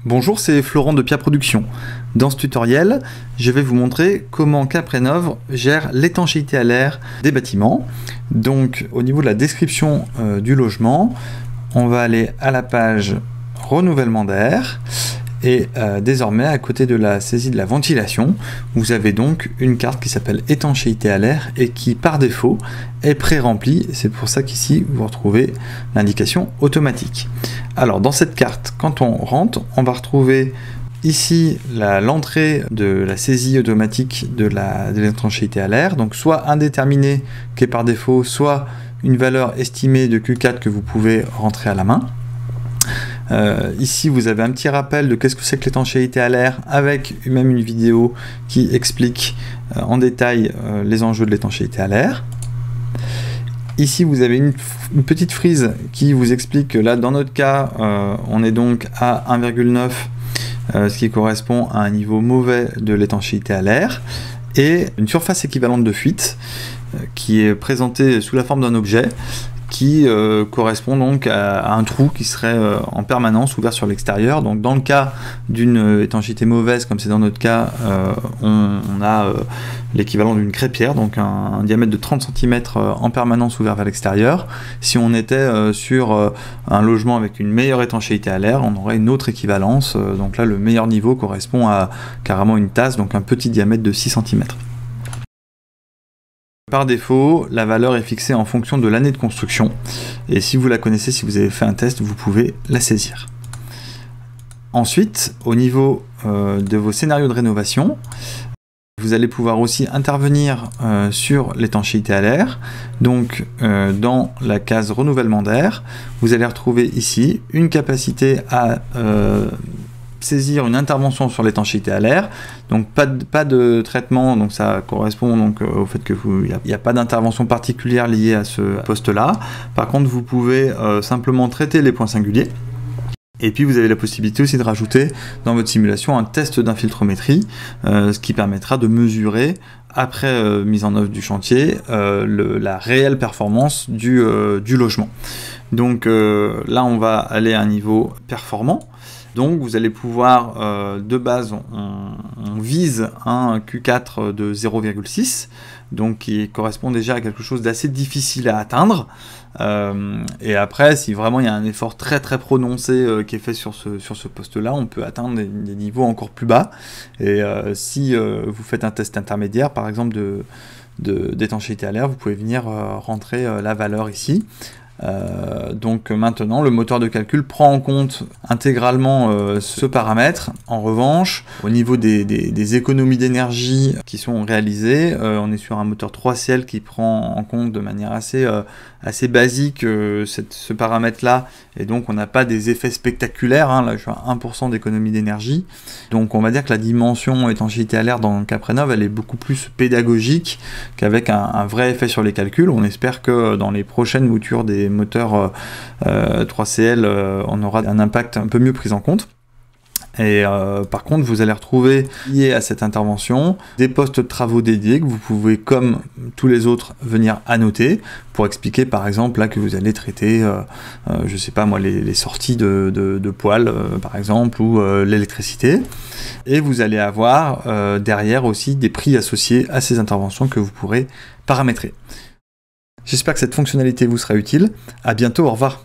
Bonjour, c'est Florent de Pia Productions. Dans ce tutoriel, je vais vous montrer comment Caprénov gère l'étanchéité à l'air des bâtiments. Donc au niveau de la description du logement, on va aller à la page renouvellement d'air et désormais à côté de la saisie de la ventilation, vous avez donc une carte qui s'appelle étanchéité à l'air et qui par défaut est pré-remplie. C'est pour ça qu'ici vous retrouvez l'indication automatique. Alors dans cette carte, quand on rentre, on va retrouver ici l'entrée de la saisie automatique de l'étanchéité à l'air, donc soit indéterminée qui est par défaut, soit une valeur estimée de Q4 que vous pouvez rentrer à la main. Ici vous avez un petit rappel de qu'est-ce que c'est que l'étanchéité à l'air avec même une vidéo qui explique en détail les enjeux de l'étanchéité à l'air. Ici vous avez une petite frise qui vous explique que là dans notre cas on est donc à 1,9 ce qui correspond à un niveau mauvais de l'étanchéité à l'air et une surface équivalente de fuite qui est présentée sous la forme d'un objet qui correspond donc à un trou qui serait en permanence ouvert sur l'extérieur. Donc dans le cas d'une étanchéité mauvaise, comme c'est dans notre cas, on a l'équivalent d'une crêpière, donc un diamètre de 30 cm en permanence ouvert vers l'extérieur. Si on était sur un logement avec une meilleure étanchéité à l'air, on aurait une autre équivalence. Donc là, le meilleur niveau correspond à carrément une tasse, donc un petit diamètre de 6 cm. Par défaut, la valeur est fixée en fonction de l'année de construction et si vous la connaissez, si vous avez fait un test, vous pouvez la saisir. Ensuite, au niveau de vos scénarios de rénovation, vous allez pouvoir aussi intervenir sur l'étanchéité à l'air. Donc dans la case renouvellement d'air, vous allez retrouver ici une capacité à saisir une intervention sur l'étanchéité à l'air, donc pas de traitement, donc ça correspond donc au fait que il n'y a pas d'intervention particulière liée à ce poste-là. Par contre, vous pouvez simplement traiter les points singuliers. Et puis vous avez la possibilité aussi de rajouter dans votre simulation un test d'infiltrométrie, ce qui permettra de mesurer, après mise en œuvre du chantier, la réelle performance du logement. Donc là on va aller à un niveau performant. Donc vous allez pouvoir, de base, on vise un Q4 de 0,6, donc qui correspond déjà à quelque chose d'assez difficile à atteindre. Et après, si vraiment il y a un effort très prononcé qui est fait sur ce poste-là, on peut atteindre des niveaux encore plus bas. Et si vous faites un test intermédiaire, par exemple d'étanchéité à l'air, vous pouvez venir rentrer la valeur ici. Donc maintenant le moteur de calcul prend en compte intégralement ce paramètre. En revanche, au niveau des économies d'énergie qui sont réalisées, on est sur un moteur 3CL qui prend en compte de manière assez basique ce paramètre là, et donc on n'a pas des effets spectaculaires, hein. Là je suis à 1% d'économie d'énergie, donc on va dire que la dimension étanchéité à l'air dans Caprénov elle est beaucoup plus pédagogique qu'avec un vrai effet sur les calculs. On espère que dans les prochaines moutures des moteurs 3CL, on aura un impact un peu mieux pris en compte. Et par contre, vous allez retrouver lié à cette intervention des postes de travaux dédiés que vous pouvez, comme tous les autres, venir annoter pour expliquer par exemple là que vous allez traiter, je sais pas moi, les sorties de poêles par exemple, ou l'électricité. Et vous allez avoir derrière aussi des prix associés à ces interventions que vous pourrez paramétrer. J'espère que cette fonctionnalité vous sera utile. À bientôt, au revoir.